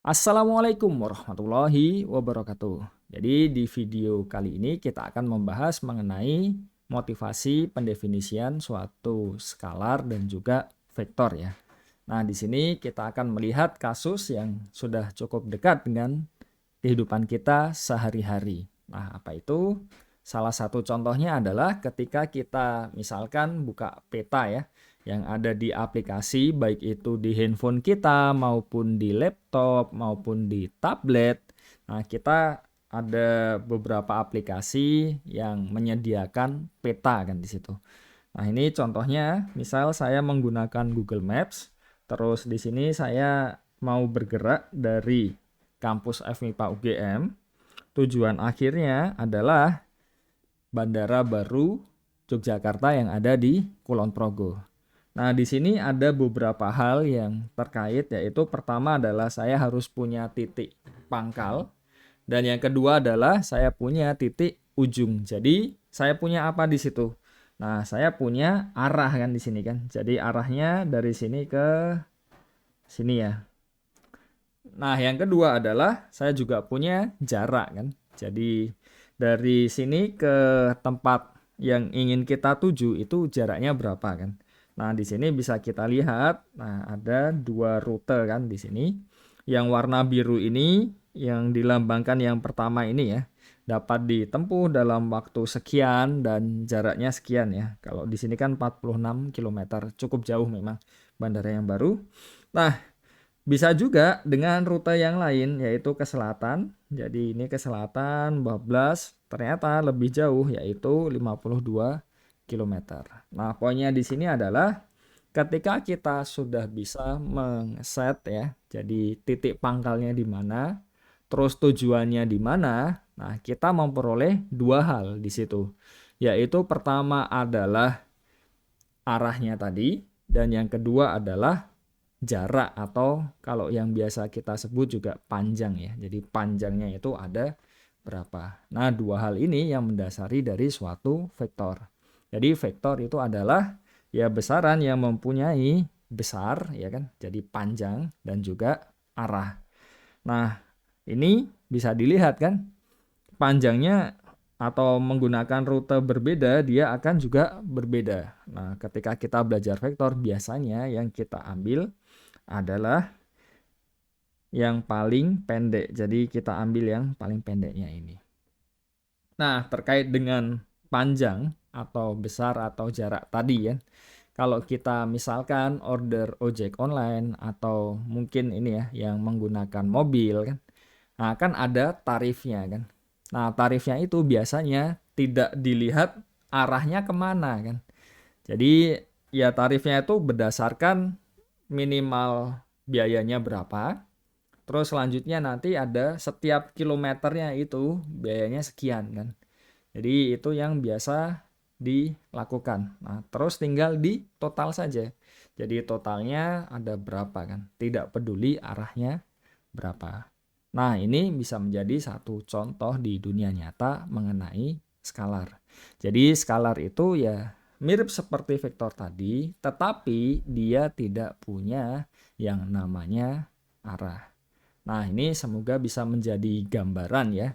Assalamualaikum warahmatullahi wabarakatuh. Jadi di video kali ini kita akan membahas mengenai motivasi pendefinisian suatu skalar dan juga vektor ya. Nah, di sini kita akan melihat kasus yang sudah cukup dekat dengan kehidupan kita sehari-hari. Nah, apa itu? Salah satu contohnya adalah ketika kita misalkan buka peta ya, yang ada di aplikasi baik itu di handphone kita maupun di laptop maupun di tablet. Nah, kita ada beberapa aplikasi yang menyediakan peta kan di situ. Nah, ini contohnya, misal saya menggunakan Google Maps, terus di sini saya mau bergerak dari kampus FMIPA UGM, tujuan akhirnya adalah Bandara Baru Yogyakarta yang ada di Kulon Progo. Nah, di sini ada beberapa hal yang terkait, yaitu pertama adalah saya harus punya titik pangkal, dan yang kedua adalah saya punya titik ujung. Jadi, saya punya apa di situ? Nah, saya punya arah kan di sini kan. Jadi, arahnya dari sini ke sini ya. Nah, yang kedua adalah saya juga punya jarak kan. Jadi, dari sini ke tempat yang ingin kita tuju itu jaraknya berapa kan. Nah, di sini bisa kita lihat, nah ada dua rute kan di sini. Yang warna biru ini yang dilambangkan yang pertama ini ya, dapat ditempuh dalam waktu sekian dan jaraknya sekian ya. Kalau di sini kan 46 km, cukup jauh memang bandara yang baru. Nah, bisa juga dengan rute yang lain yaitu ke selatan. Jadi ini ke selatan bablas ternyata lebih jauh yaitu 52 km. Nah, poinnya di sini adalah ketika kita sudah bisa mengset ya, jadi titik pangkalnya di mana, terus tujuannya di mana, nah kita memperoleh dua hal di situ. Yaitu pertama adalah arahnya tadi dan yang kedua adalah jarak atau kalau yang biasa kita sebut juga panjang ya. Jadi panjangnya itu ada berapa. Nah, dua hal ini yang mendasari dari suatu vektor. Jadi vektor itu adalah ya besaran yang mempunyai besar ya kan. Jadi panjang dan juga arah. Nah, ini bisa dilihat kan panjangnya atau menggunakan rute berbeda, dia akan juga berbeda. Nah, ketika kita belajar vektor, biasanya yang kita ambil adalah yang paling pendek. Jadi kita ambil yang paling pendeknya ini. Nah, terkait dengan panjang atau besar atau jarak tadi ya. Kalau kita misalkan order ojek online atau mungkin ini ya yang menggunakan mobil kan. Nah, kan ada tarifnya kan. Nah, tarifnya itu biasanya tidak dilihat arahnya kemana kan. Jadi ya tarifnya itu berdasarkan minimal biayanya berapa. Terus selanjutnya nanti ada setiap kilometernya itu biayanya sekian kan. Jadi itu yang biasa dilakukan. Nah, terus tinggal di total saja. Jadi totalnya ada berapa kan. Tidak peduli arahnya berapa. Nah, ini bisa menjadi satu contoh di dunia nyata mengenai skalar. Jadi skalar itu ya mirip seperti vektor tadi, tetapi dia tidak punya yang namanya arah. Nah, ini semoga bisa menjadi gambaran ya,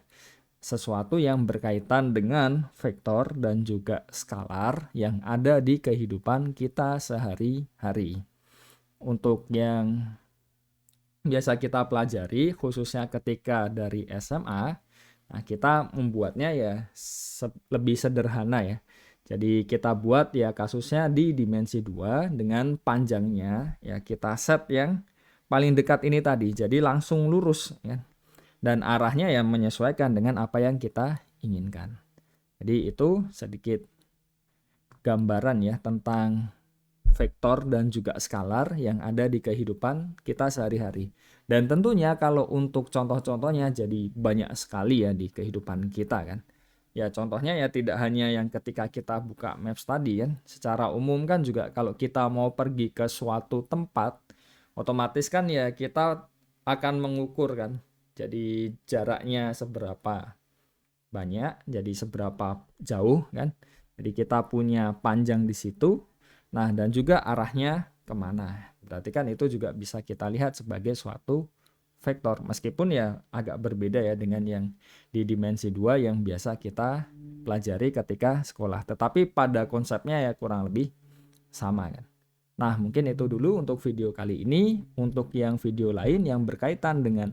sesuatu yang berkaitan dengan vektor dan juga skalar yang ada di kehidupan kita sehari-hari. Untuk yang biasa kita pelajari khususnya ketika dari SMA, nah kita membuatnya ya lebih sederhana ya. Jadi kita buat ya kasusnya di dimensi 2 dengan panjangnya ya kita set yang paling dekat ini tadi. Jadi langsung lurus ya. Dan arahnya yang menyesuaikan dengan apa yang kita inginkan. Jadi itu sedikit gambaran ya tentang vektor dan juga skalar yang ada di kehidupan kita sehari-hari. Dan tentunya kalau untuk contoh-contohnya jadi banyak sekali ya di kehidupan kita kan. Ya contohnya ya tidak hanya yang ketika kita buka Maps tadi kan. Secara umum kan juga kalau kita mau pergi ke suatu tempat, otomatis kan ya kita akan mengukur kan. Jadi jaraknya seberapa banyak, jadi seberapa jauh kan. Jadi kita punya panjang di situ. Nah, dan juga arahnya kemana. Berarti kan itu juga bisa kita lihat sebagai suatu vektor. Meskipun ya agak berbeda ya dengan yang di dimensi 2 yang biasa kita pelajari ketika sekolah. Tetapi pada konsepnya ya kurang lebih sama kan. Nah, mungkin itu dulu untuk video kali ini. Untuk yang video lain yang berkaitan dengan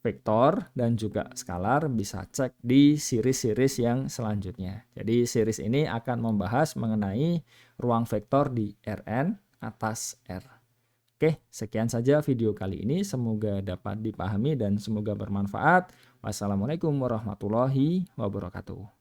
vektor dan juga skalar bisa cek di series-series yang selanjutnya. Jadi series ini akan membahas mengenai ruang vektor di Rn atas R. Oke, sekian saja video kali ini. Semoga dapat dipahami dan semoga bermanfaat. Wassalamualaikum warahmatullahi wabarakatuh.